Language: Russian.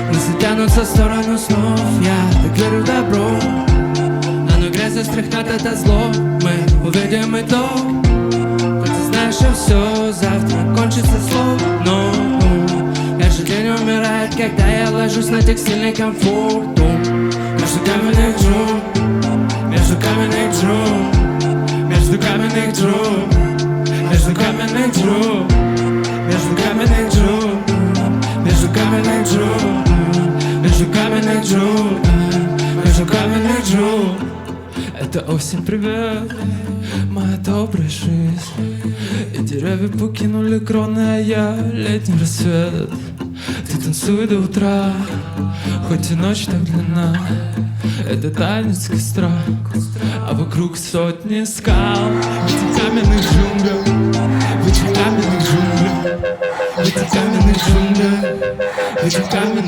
Мысли тянутся в сторону снов. Я так верю в добро, оно грязно стряхнет это зло. Мы увидим итог, хоть ты знаешь, что все завтра кончится словно. Но каждый день умирает, когда я ложусь на текстильный комфорт. Между каменных джун, между каменных джун, между каменных джун, между каменных джун, между каменных джун, между каменных джун, между каменных джун, между каменных джун. Это осень, привет, моя добрая жизнь. И деревья покинули кроны, а я летний рассвет. Ты танцуй до утра, хоть и ночь так длинна. Это танец костра, а вокруг сотни скал. В этих каменных джунглях, в этих каменных джунглях, в этих каменных джунглях, в этих каменных